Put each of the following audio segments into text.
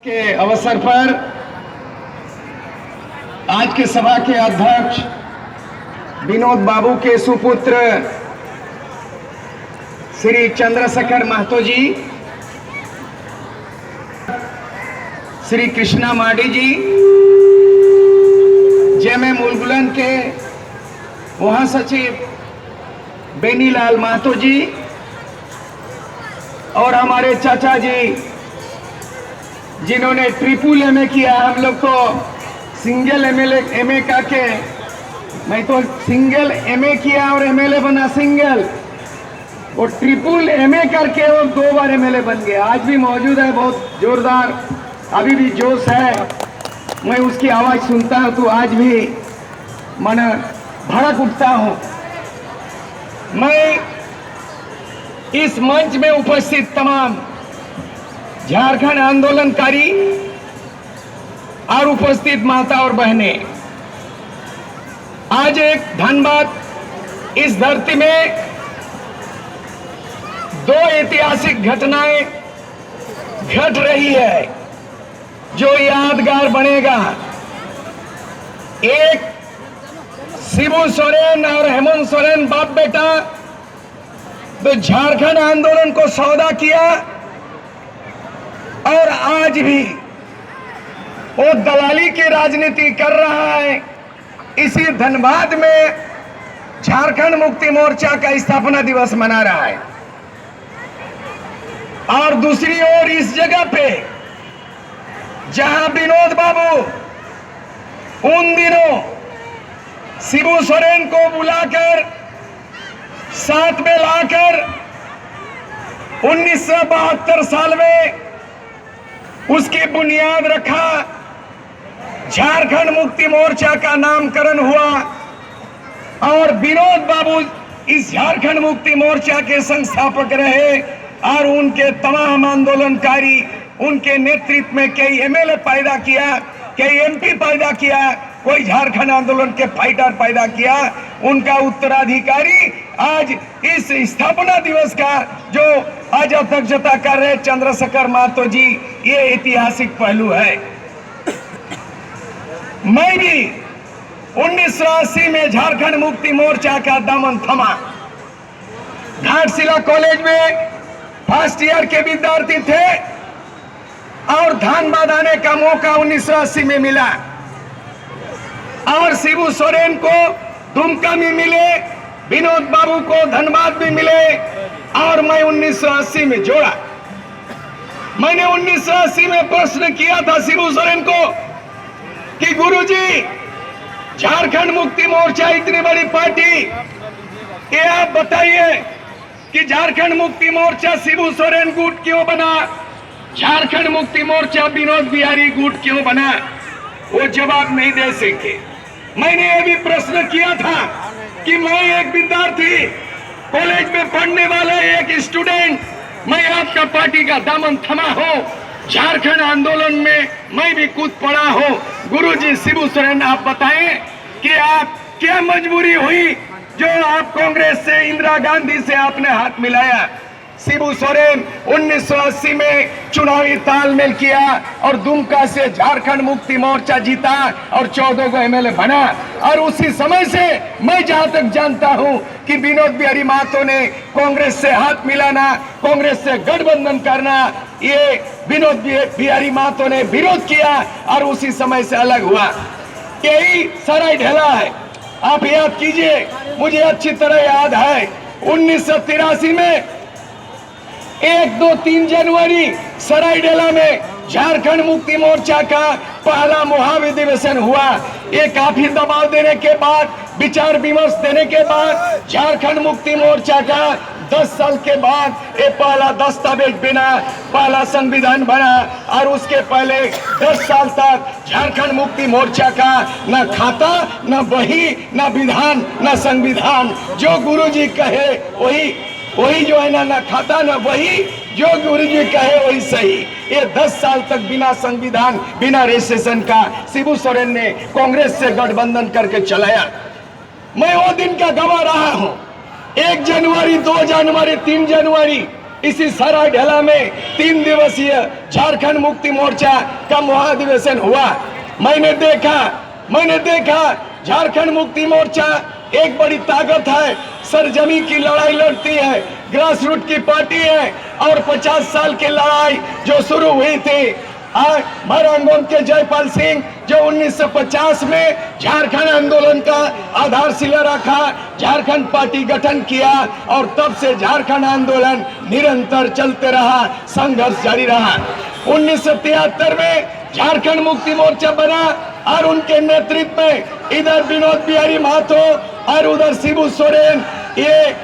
के अवसर पर आज के सभा के अध्यक्ष विनोद बाबू के सुपुत्र श्री चंद्रशेखर महतो जी, श्री कृष्णा माडी जी, जेएमएम उलगुलन के महासचिव बेनीलाल महतो जी और हमारे चाचा जी जिन्होंने ट्रिपल एमए किया, हम लोग तो सिंगल एमए करके, मैं तो सिंगल एमए किया और एमएलए बना सिंगल, और ट्रिपल एमए करके वो 2 बार एमएलए बन गया। आज भी मौजूद है, बहुत जोरदार, अभी भी जोश है। मैं उसकी आवाज सुनता हूं तो आज भी मन भड़क उठता हूं। मैं इस मंच में उपस्थित तमाम झारखंड आंदोलनकारी और उपस्थित माता और बहनें, आज एक धनबाद इस धरती में 2 ऐतिहासिक घटनाएं घट रही है जो यादगार बनेगा। एक शिबू सोरेन और हेमंत सोरेन बाप बेटा तो झारखंड आंदोलन को सौदा किया और आज भी वो दलाली की राजनीति कर रहा है। इसी धनबाद में झारखंड मुक्ति मोर्चा का स्थापना दिवस मना रहा है, और दूसरी ओर इस जगह पे जहां विनोद बाबू उन दिनों शिबू सोरेन को बुलाकर साथ में लाकर 1972 साल में उसकी बुनियाद रखा, झारखंड मुक्ति मोर्चा का नामकरण हुआ और विनोद बाबू इस झारखंड मुक्ति मोर्चा के संस्थापक रहे और उनके तमाम आंदोलनकारी, उनके नेतृत्व में कई एमएलए पैदा किया, कई एमपी पैदा किया, कोई झारखंड आंदोलन के फाइटर पैदा किया। उनका उत्तराधिकारी आज इस स्थापना दिवस का जो आज अध्यक्षता कर रहे चंद्रशेखर महतो जी, ये ऐतिहासिक पहलू है। मैं भी 1980 में झारखंड मुक्ति मोर्चा का दामन थमा। घाटशिला कॉलेज में फर्स्ट ईयर के विद्यार्थी थे और धनबाद आने का मौका 1980 में मिला, और शिबू सोरेन को दुमका में मिले, विनोद बाबू को धनबाद में मिले, और मैं 1980 में जोड़ा। मैंने 1980 में प्रश्न किया था शिबू सोरेन को कि गुरुजी, झारखंड मुक्ति मोर्चा इतनी बड़ी पार्टी, ये आप बताइए कि झारखंड मुक्ति मोर्चा शिबू सोरेन गुट क्यों बना, झारखंड मुक्ति मोर्चा विनोद बिहारी गुट क्यों बना? वो जवाब नहीं दे सके। मैंने ये भी प्रश्न किया था कि मैं एक विद्यार्थी, कॉलेज में पढ़ने वाला एक स्टूडेंट, मैं आपका पार्टी का दामन थमा हो, झारखंड आंदोलन में मैं भी कूद पड़ा हो। गुरुजी शिबू सोरेन, आप बताएं कि आप क्या मजबूरी हुई जो आप कांग्रेस से, इंदिरा गांधी से आपने हाथ मिलाया? शिबू सोरेन 1980 में चुनावी तालमेल किया और दुमका से झारखंड मुक्ति मोर्चा जीता और 14 को एमएलए बना। और उसी समय से मैं जहां तक जानता हूं कि विनोद बिहारी महतो ने कांग्रेस से हाथ मिलाना, कांग्रेस से गठबंधन करना, ये विनोद बिहारी महतो ने विरोध किया और उसी समय से अलग हुआ। यही सराय ढेला है। आप याद कीजिए, मुझे अच्छी तरह याद है 1983 में 1, 2, 3 जनवरी सरायडेला में झारखंड मुक्ति मोर्चा का पहला महाधिवेशन हुआ। ये काफी दबाव देने के बाद, विचार विमर्श देने के बाद झारखंड मुक्ति मोर्चा का 10 साल के बाद ये पहला दस्तावेज बना, पहला संविधान बना, और उसके पहले 10 साल तक झारखंड मुक्ति मोर्चा का न खाता, न बही, न विधान, न संविधान। जो गुरुजी कहे वही जो है ना खाता ना वही, जो गुरुजी कहे वही सही। ये 10 साल तक बिना संविधान, बिना रजिस्ट्रेशन का शिबू सोरेन ने कांग्रेस से गठबंधन करके चलाया। मैं वो दिन का गवाह रहा हूं। 1 जनवरी, 2 जनवरी, 3 जनवरी इसी सरायढेला में 3 दिवसीय झारखंड मुक्ति मोर्चा का महाधिवेशन हुआ। मैंने देखा झारखंड मुक्ति मोर्चा एक बड़ी ताकत है, सरजमी की लड़ाई लड़ती है, ग्रास रूट की पार्टी है और 50 साल की लड़ाई जो शुरू हुई थी भैरंगोन के जयपाल सिंह जो 1950 में झारखंड आंदोलन का आधारशिला रखा, झारखंड पार्टी गठन किया और तब से झारखंड आंदोलन निरंतर चलते रहा, संघर्ष जारी रहा। 1973 में झारखंड मुक्ति मोर्चा बना और उनके नेतृत्व में इधर विनोद बिहारी महतो और उधर शिबू सोरेन, ये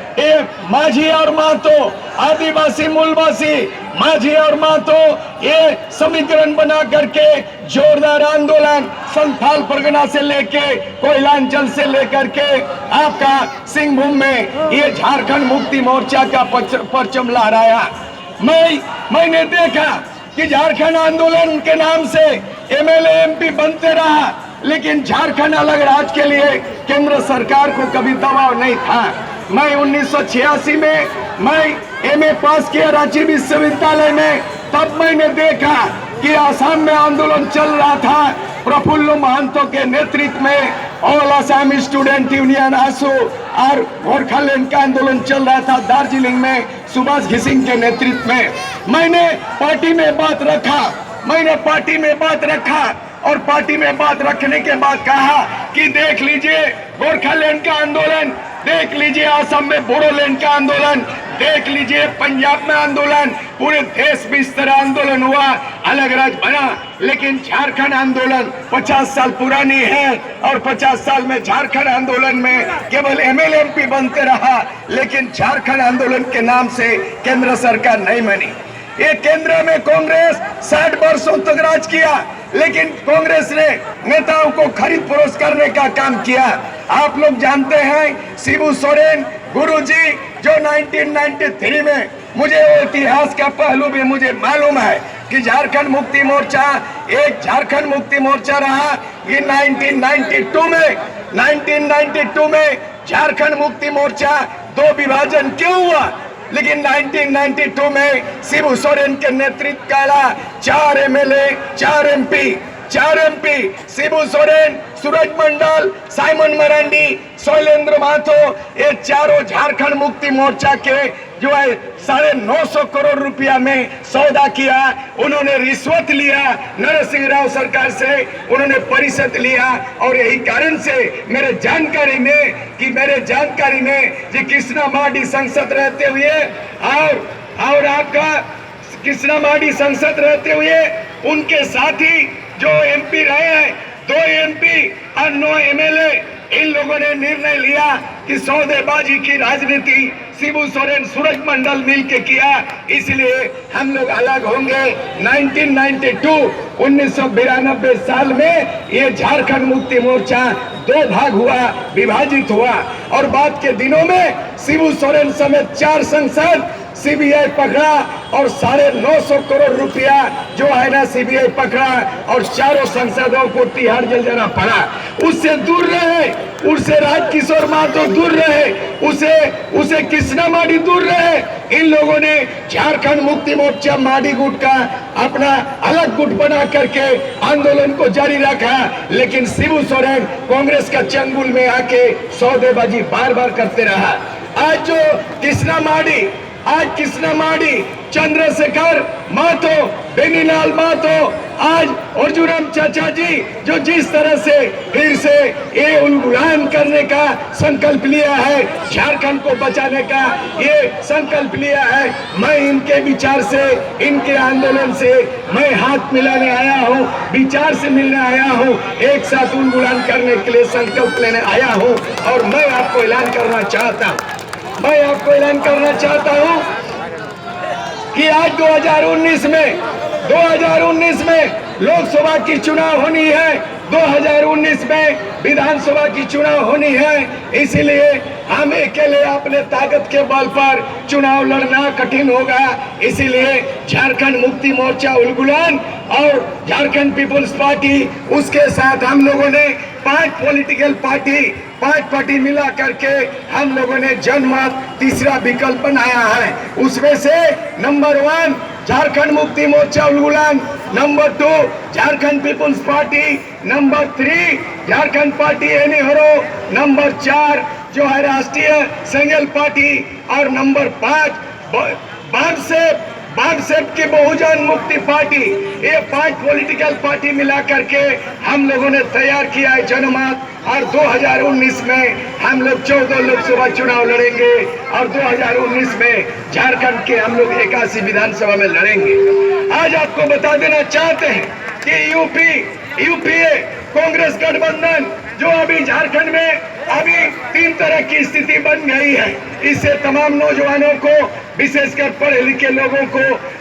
माझी और महतो, आदिवासी मूलवासी माझी और महतो, ये समीकरण बना करके जोरदार आंदोलन संथाल परगना से लेके कोयलांचल से लेकर के आपका सिंहभूम में ये झारखंड मुक्ति मोर्चा का परचम लहराया। मैंने देखा कि झारखंड आंदोलन के नाम से एमएलए एमपी बनते रहा, लेकिन झारखंड अलग राज्य के लिए केंद्र सरकार को कभी दबाव नहीं था। मैं 1986 में मैं एमए पास किया रांची विश्वविद्यालय में, तब मैंने देखा कि आसाम में आंदोलन चल रहा था प्रफुल्ल महंतो के नेतृत्व में, ऑल आसाम स्टूडेंट यूनियन आसू और गोरखालैंड का आंदोलन चल रहा था दार्जिलिंग में सुभाष घिसिंग के नेतृत्व में। मैंने पार्टी में बात रखा और पार्टी में बात रखने के बाद कहा कि देख लीजिए गोरखालैंड का आंदोलन, देख लीजिए असम में बोडोलैंड का आंदोलन, देख लीजिए पंजाब में आंदोलन, पूरे देश में इस तरह आंदोलन हुआ, अलग राज्य बना, लेकिन झारखंड आंदोलन 50 साल पुरानी है और 50 साल में झारखंड आंदोलन में केवल एमएलए एमपी बनते रहा, लेकिन झारखंड आंदोलन के नाम से केंद्र सरकार नहीं मानी। ये केंद्र में कांग्रेस 60 वर्षों तक राज किया, लेकिन कांग्रेस ने नेताओं को खरीद फरोख्त करने का काम किया। आप लोग जानते हैं शिबू सोरेन गुरुजी जो 1993 में, मुझे वो इतिहास का पहलू भी मुझे मालूम है कि झारखंड मुक्ति मोर्चा एक झारखंड मुक्ति मोर्चा रहा। ये 1992 में झारखंड मुक्ति मोर्चा 2 विभाजन क्यों हुआ, लेकिन 1992 में शिबू सोरेन के नेतृत्व का 4 एमएलए 4 एमपी शिबू सोरेन, सूरज मंडल, साइमन मरांडी, शैलेंद्र महतो, ये चारों झारखंड मुक्ति मोर्चा के जो है 950 करोड़ रुपया में सौदा किया। उन्होंने रिश्वत लिया नरसिंह राव सरकार से, उन्होंने परिषद लिया और यही कारण से मेरे जानकारी में जी कृष्णा माडी सांसद रहते हुए और आपका कृष्णा माडी सांसद रहते हुए उनके साथी जो एमपी रहे हैं, 2 एमपी और 9 एमएलए, इन लोगों ने निर्णय लिया कि सौदेबाजी की राजनीति शिबू सोरेन सूरज मंडल मिल के किया, इसलिए हम लोग अलग होंगे। 1992 साल में ये झारखंड मुक्ति मोर्चा 2 भाग हुआ, विभाजित हुआ और बाद के दिनों में शिबू सोरेन समेत 4 सांसद सीबीआई पकड़ा और 950 करोड़ रुपया जो है ना सीबीआई पकड़ा और चारों सांसदों को तिहाड़ जेल जाना पड़ा। उससे दूर रहे, उससे राजकिशोर महतो दूर रहे, उसे कृष्णा माडी दूर रहे। इन लोगों ने झारखंड मुक्ति मोर्चा माडी गुट का अपना अलग गुट बना करके आंदोलन को जारी रखा, लेकिन शिबू सोरेन कांग्रेस का चंगुल में आके सौदेबाजी बार बार करते रहा। आज कृष्णा माडी, चंद्रशेखर महतो, बेनीलाल महतो, आज अर्जुनम चाचा जी जो जिस तरह से फिर से ये उन्मूलन करने का संकल्प लिया है, झारखंड को बचाने का ये संकल्प लिया है, मैं इनके विचार से, इनके आंदोलन से मैं हाथ मिलाने आया हूँ, विचार से मिलने आया हूँ, एक साथ उन्मूलन करने के लिए संकल्प लेने आया हूँ। और मैं आपको ऐलान करना चाहता हूँ कि आज 2019 में लोकसभा की चुनाव होनी है, 2019 में विधानसभा की चुनाव होनी है, इसीलिए हम अकेले अपने ताकत के बल पर चुनाव लड़ना कठिन होगा। इसीलिए झारखंड मुक्ति मोर्चा उलगुलान और झारखंड पीपुल्स पार्टी, उसके साथ हम लोगों ने पांच पॉलिटिकल पार्टी मिला करके हम लोगों ने जनमत तीसरा विकल्प बनाया है। उसमें से number 1 Jharkhand Mukti Morcha Ulgulan, number 2 Jharkhand peoples party, number 3 Jharkhand party एनीहरो, नंबर 4 जो है राष्ट्रीय संगल पार्टी और नंबर 5 बागसेप की बहुजन मुक्ति पार्टी। ये 5 पॉलिटिकल पार्टी मिला करके हम लोगों ने तैयार किया है जनमत। और 2019 में हम लोग 14 लोकसभा चुनाव लड़ेंगे और 2019 में झारखंड के हम लोग 81 विधानसभा में लड़ेंगे। आज आपको बता देना चाहते हैं कि यूपीए कांग्रेस गठबंधन जो अभी झारखंड में अभी 3 तरह की स्थिति बन गई है। इससे तमाम नौजवानों को, विशेषकर पढ़े लिखे लोगों को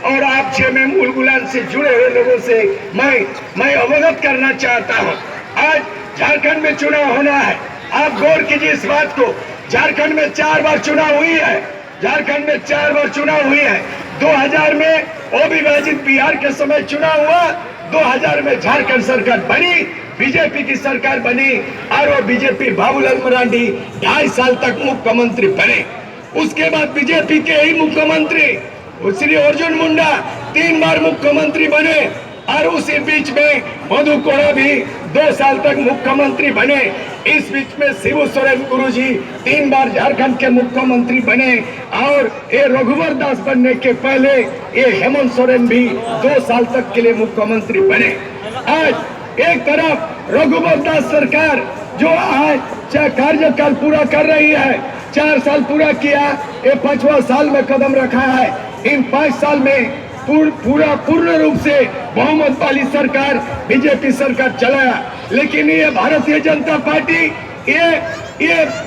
और आप जेएमएम उलगुलान से जुड़े हुए लोगों से मैं अवगत करना चाहता हूं। आज झारखंड में चुनाव होना है। आप गौर कीजिए इस बात को। झारखंड में 4 बार चुनाव हुई है। झारखंड में 4 बार चुनाव हुई है। 2000 में अविभाजित बिहार के समय चुनाव हुआ। 2000 में झारखंड सरकार बनी, बीजेपी की सरकार बनी और वो बीजेपी बाबूलाल मरांडी 2.5 साल तक मुख्यमंत्री बने। उसके बाद बीजेपी के ही मुख्यमंत्री श्री अर्जुन मुंडा 3 बार मुख्यमंत्री बने और उसी बीच में मधु कोड़ा भी 2 साल तक मुख्यमंत्री बने। इस बीच में शिबू सोरेन गुरुजी 3 बार झारखंड के मुख्यमंत्री बने और ये रघुवर दास बनने के पहले ये हेमंत सोरेन भी 2 साल तक के लिए मुख्यमंत्री बने। आज एक तरफ रघुवर दास सरकार जो आज कार्यकाल पूरा कर रही है, 4 साल पूरा किया, ये 5वां साल में कदम रखा है। इन 5 साल में पूर्ण रूप से बहुमत वाली सरकार बीजेपी सरकार चलाया। लेकिन ये भारतीय जनता पार्टी, ये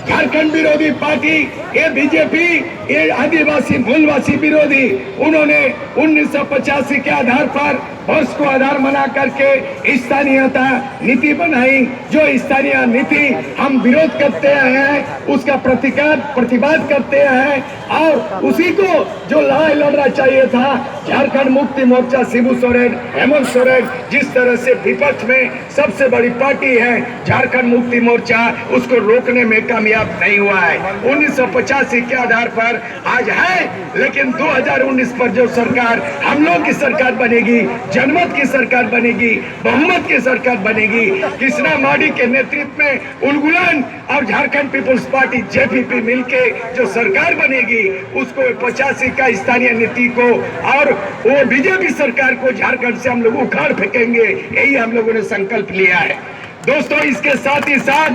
झारखंड विरोधी पार्टी, ये बीजेपी, ये आदिवासी मूलवासी विरोधी, उन्होंने 1985 के आधार पर वर्ष को आधार बना करके स्थानीयता नीति बनाई। जो स्थानीय नीति हम विरोध करते हैं, उसका प्रतिवाद करते हैं और उसी को जो लड़ाई लड़ना चाहिए था झारखंड मुक्ति मोर्चा शिबू सोरेन, हेमंत सोरेन, जिस तरह से विपक्ष में सबसे बड़ी पार्टी है झारखंड मुक्ति मोर्चा, उसको रोकने में कामयाब नहीं हुआ है। 1985 के आधार पर आज है, लेकिन 2019 पर जो सरकार हम लोग की सरकार बनेगी, जनमत की सरकार बनेगी, बहुमत की सरकार बनेगी, कृष्णा माडी के नेतृत्व में उलगुलान और झारखंड पीपुल्स पार्टी जेपीपी मिलके जो सरकार बनेगी, उसको 85 का स्थानीय नीति को और वो बीजेपी सरकार को झारखंड से हम लोग उखाड़ फेंकेंगे। यही हम लोगों ने संकल्प लिया है। दोस्तों, इसके साथ ही साथ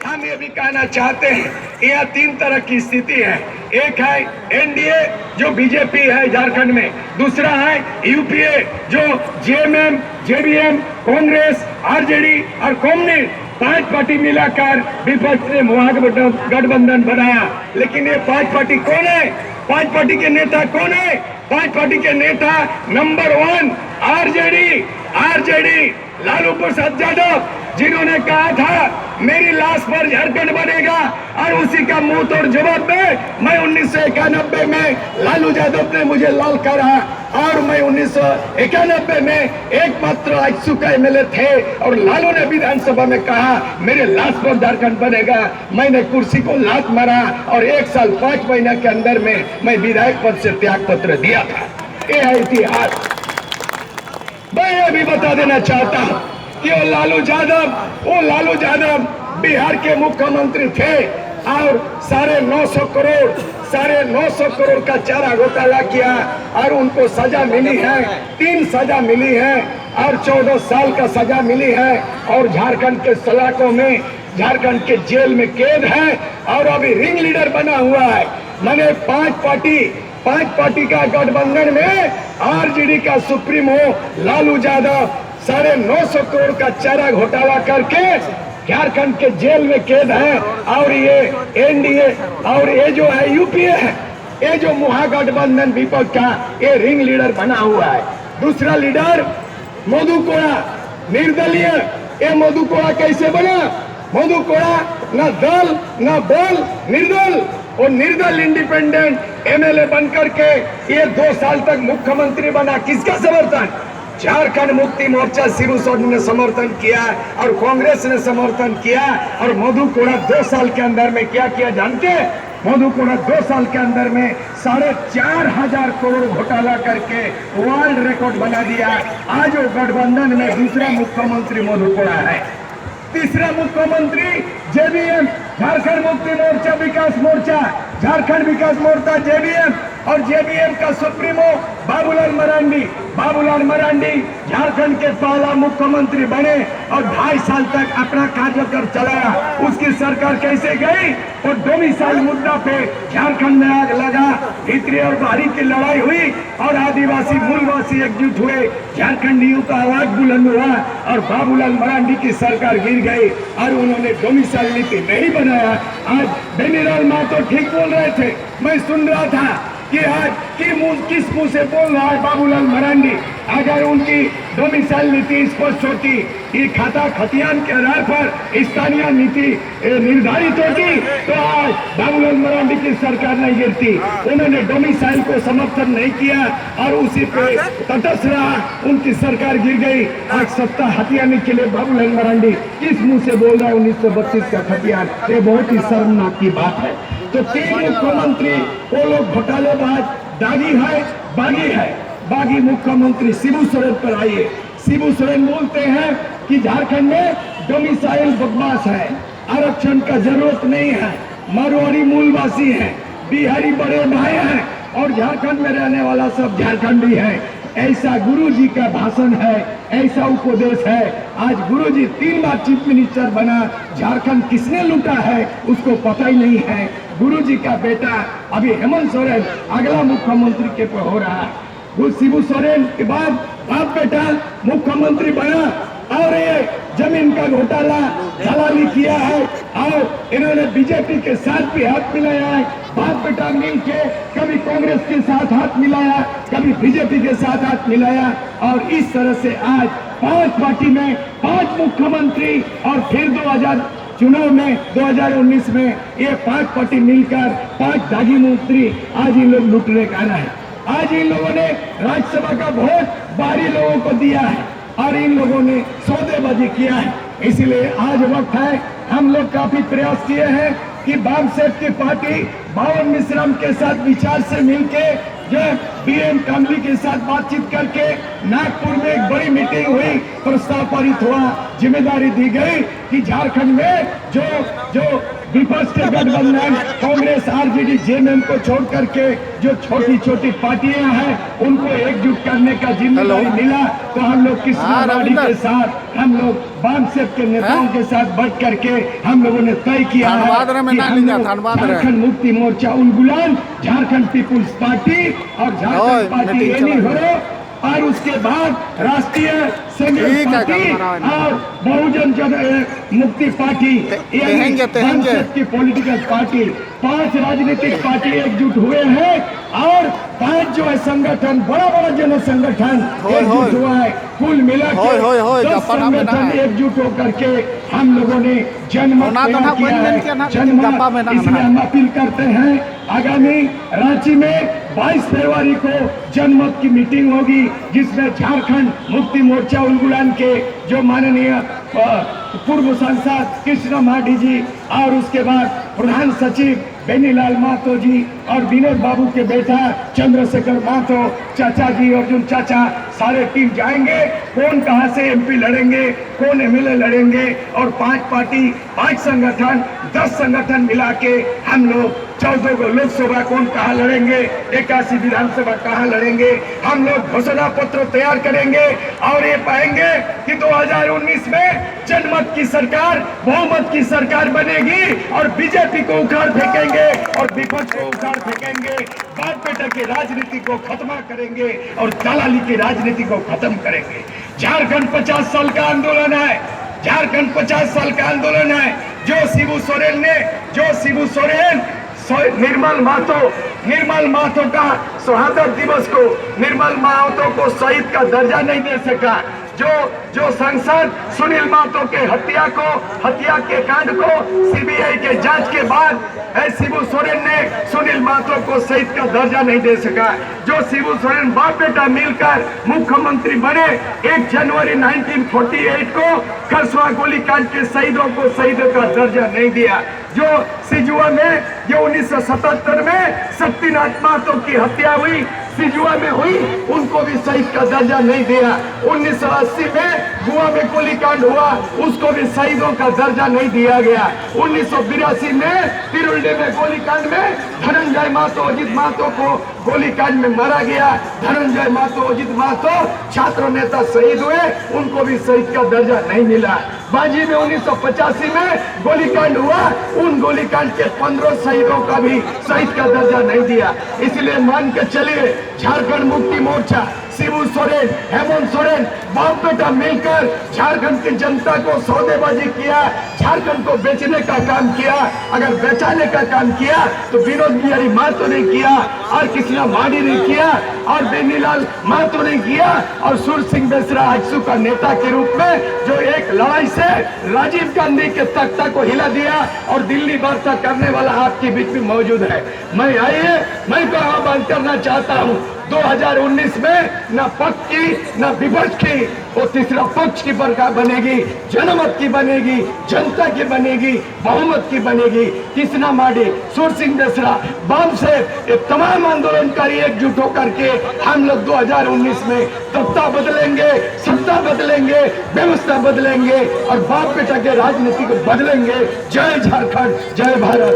हम ये भी कहना चाहते हैं, यहाँ 3 तरह की स्थिति है। एक है एनडीए जो बीजेपी है झारखंड में, दूसरा है यूपीए जो जेएमएम, जेडीएम, कांग्रेस, आरजेडी और कम्युनिस्ट 5 पार्टी मिलाकर विपक्ष ने महागठबंधन बनाया। लेकिन ये 5 पार्टी कौन है? 5 पार्टी के नेता कौन है? 5 पार्टी के नेता नंबर 1 आरजेडी लालू प्रसाद यादव, जिन्होंने कहा था मेरी लाश पर झारखंड बनेगा और उसी का मुंह तोड़ जवाब में मैं 1991 में लालू यादव ने मुझे लाल करा और मैं 1991 में एकमात्र आइसू का एमएलए थे और लालू ने विधानसभा में कहा मेरे लाश पर झारखंड बनेगा। मैंने कुर्सी को लात मारा और 1 साल 5 महीने के अंदर में मैं विधायक पद से त्याग पत्र दिया था। ये है इतिहास। मैं ये भी बता देना चाहता हूँ कि वो लालू यादव बिहार के मुख्यमंत्री थे और 950 करोड़ का चारा घोटाला किया और उनको सजा मिली है, 3 सजा मिली है और 14 साल का सजा मिली है और झारखंड के सलाखों में, झारखंड के जेल में कैद है और अभी रिंग लीडर बना हुआ है। मैंने 5 पार्टी का गठबंधन में आरजेडी का सुप्रीमो लालू यादव 950 करोड़ का चारा घोटाला करके झारखंड के जेल में कैद है और ये एनडीए और ये जो है यूपीए है, ये जो महागठबंधन विपक्ष का ये रिंग लीडर बना हुआ है। दूसरा लीडर मधु कोड़ा निर्दलीय। ये मधु कोड़ा कैसे बना? मधु कोड़ा न दल न बल, निर्दल और निर्दल इंडिपेंडेंट एमएलए बनकर के ये 2 साल तक मुख्यमंत्री बना। किसका समर्थन? झारखंड मुक्ति मोर्चा शिबू सोरेन ने समर्थन किया और कांग्रेस ने समर्थन किया। और मधु कोड़ा 2 साल के अंदर में क्या किया जानते हैं? मधु कोड़ा 2 साल के अंदर में 4,500 करोड़ घोटाला करके वर्ल्ड रिकॉर्ड बना दिया। आज वो गठबंधन में दूसरा मुख्यमंत्री मधु कोड़ा है। तीसरा मुख्यमंत्री जेबीएम, झारखंड मुक्ति मोर्चा विकास मोर्चा, झारखंड विकास मोर्चा जेबीएम, और जेबीएम का सुप्रीमो बाबूलाल मरांडी। बाबूलाल मरांडी झारखंड के पहला मुख्यमंत्री बने और 2.5 साल तक अपना कार्यकाल चलाया। उसकी सरकार कैसे गई? और डोमिसाइल मुद्दा पे झारखंड में आग लगा, भीतरी और बाहरी की लड़ाई हुई और आदिवासी मूलवासी एकजुट हुए, झारखंडियों का आवाज बुलंद हुआ और बाबूलाल मरांडी की सरकार गिर गई और उन्होंने डोमिसाइल नीति नहीं बनाया। आज बेनीलाल महतो ठीक बोल रहे थे, मैं सुन रहा था कि आज किस मुंह से बोल रहा है बाबूलाल मरांडी। अगर उनकी डोमिसाइल नीति स्पष्ट होती, ये खाता खतियान के आधार पर स्थानीय नीति निर्धारित होती, तो आज बाबूलाल मरांडी की सरकार नहीं गिरती। उन्होंने डोमिसाइल को समर्थन नहीं किया और उसी पे तटस्थ रहा, उनकी सरकार गिर गई। आज सत्ता हथियाने के लिए बाबूलाल मरांडी किस मुंह से बोल रहा है 1932 का खतियान? ये बहुत ही शर्मनाक की बात है। तो 3 मुख्यमंत्री वो लोग घोटालेबाज, दागी है, बागी है। बागी मुख्यमंत्री शिबू सोरेन पर आइए। शिबू सोरेन बोलते हैं कि झारखंड में डोमिसाइल बदमाश है, आरक्षण का जरूरत नहीं है, मारवाड़ी मूलवासी हैं, बिहारी बड़े भाई हैं और झारखंड में रहने वाला सब झारखंडी है। ऐसा गुरुजी का भाषण है, ऐसा उपदेश है। आज गुरुजी 3 बार चीफ मिनिस्टर बना, झारखंड किसने लूटा है उसको पता ही नहीं है। गुरुजी का बेटा अभी हेमंत सोरेन अगला मुख्यमंत्री के पे हो रहा है। वो शिबू सोरेन के बाद बाप बेटा मुख्यमंत्री बना और ये जमीन का घोटाला दलाली किया है और इन्होंने बीजेपी के साथ भी हाथ मिलाया है। बाप बेटा मिल के कभी कांग्रेस के साथ हाथ मिलाया, कभी बीजेपी के साथ हाथ मिलाया और इस तरह से आज 5 पार्टी में 5 मुख्यमंत्री और फिर 2000 चुनाव में 2019 में ये 5 पार्टी मिलकर 5 दागी मंत्री आज इन लोग लूटने का रहा है। आज इन लोगों ने राज्यसभा का वोट बाहरी लोगों को दिया है और इन लोगों ने सौदेबाजी किया है। इसलिए आज वक्त है, हम लोग काफी प्रयास किए हैं कि बामसेफ की पार्टी बावन मिश्रम के साथ विचार से मिलके जो बीएम कामली के साथ बातचीत करके नागपुर में एक बड़ी मीटिंग हुई, प्रस्ताव पारित हुआ, जिम्मेदारी दी गई कि झारखंड में जो विपक्ष के गठबंधन कांग्रेस आरजेडी जेएमएम को छोड़ करके जो छोटी छोटी पार्टियां हैं उनको एकजुट करने का जिम्मेदारी मिला। तो हम लोग किस्मावाड़ी के साथ, हम लोग बामसेफ के नेताओं के साथ बैठ करके हम लोगों ने तय किया है कि हम लोग झारखंड मुक्ति मोर्चा उलगुलान, झारखंड पीपुल्स पार्टी और झारखंड पार्टी एनी हो और उसके बाद राष्ट्रीय संघर्ष पार्टी और बहुजन मुक्ति पार्टी की पॉलिटिकल पार्टी 5 राजनीतिक पार्टी एकजुट हुए हैं और 5 जो है संगठन, बड़ा जन संगठन एकजुट हुआ है। कुल मिला के 10 संगठन एकजुट होकर के हम लोगों ने जनमत किया है। जनमत इसलिए हम अपील करते हैं आगामी रांची में 22 फरवरी को जनमत की मीटिंग होगी जिसमें झारखंड मुक्ति मोर्चा उलगुलान के जो माननीय पूर्व सांसद कृष्ण माडी जी और उसके बाद प्रधान सचिव बेनीलाल महतो जी और विनोद बाबू के बेटा चंद्रशेखर महतो चाचा जी, अर्जुन चाचा, सारे टीम जाएंगे। कौन कहां से एमपी लड़ेंगे, कौन एमएलए लड़ेंगे और 5 पार्टी 5 संगठन 10 संगठन मिला के हम लोग 14 को लोकसभा कौन कहाँ लड़ेंगे, 81 विधानसभा कहाँ लड़ेंगे, हम लोग घोषणा पत्र तैयार करेंगे और ये पाएंगे कि 2019 में जनमत की सरकार, बहुमत की सरकार बनेगी और बीजेपी को उखाड़ फेंकेंगे और विपक्ष को उखाड़ फेंकेंगे, बाप बेटा की राजनीति को खत्म करेंगे और दलाली की राजनीति को खत्म करेंगे। झारखंड 50 साल का आंदोलन है, झारखंड 50 साल का आंदोलन है। जो शिबू सोरेन निर्मल महतो का शहादत दिवस को, निर्मल महतो को शहीद का दर्जा नहीं दे सका, जो सांसद सुनील महतो के हत्या के कांड को सीबीआई के जांच के बाद शिबू सोरेन ने सुनील महतो को शहीद का दर्जा नहीं दे सका। जो शिबू सोरेन बाप बेटा मिलकर मुख्यमंत्री बने 1 जनवरी 1948 को खरसुआ गोलीकांड के शहीदों को शहीद का दर्जा नहीं दिया। जो सिजुआ में जो 1977 में शक्तिनाथ महतो की हत्या हुई सिजुआ में हुई, उनको भी शहीद का दर्जा नहीं दिया। 1980 में गोवा में गोलीकांड हुआ, उसको भी शहीदों का दर्जा नहीं दिया गया। 1982 में तिरुल्डे में गोलीकांड में धनंजय महतो अजित महतो को गोलीकांड में मारा गया। धनंजय महतो अजित महतो छात्र नेता शहीद हुए, उनको भी शहीद का दर्जा नहीं मिला। बाजी में 1985 में गोलीकांड हुआ, उन गोलीकांड के 15 शहीदों का भी शहीद का दर्जा नहीं दिया। इसलिए मान के चलिए झारखंड मुक्ति मोर्चा, शिबू सोरेन, हेमंत सोरेन बाप बेटा मिलकर झारखंड की जनता को सौदेबाजी किया, झारखंड को बेचने का काम किया। अगर बेचाने का काम किया तो विनोद बिहारी महतो ने किया, और कृष्णा माडी ने किया, और बेनीलाल महतो ने किया, और सूर सिंह बेसरा आजसू का नेता के रूप में जो एक लड़ाई से राजीव गांधी के तख्ता को हिला दिया और दिल्ली वार्ता करने वाला आपके बीच में मौजूद है। मैं तो आह्वान करना चाहता हूँ 2019 में न पक्ष की न विपक्ष की, वो तीसरा पक्ष की सरकार बनेगी, जनमत की बनेगी, जनता की बनेगी, बहुमत की बनेगी। कृष्णा माडी, सूर सिंह बेसरा, बाम से ये तमाम आंदोलनकारी एकजुट होकर के हम लोग 2019 में सत्ता बदलेंगे, व्यवस्था बदलेंगे और बाप बेटा के राजनीति को बदलेंगे। जय झारखंड, जय भारत।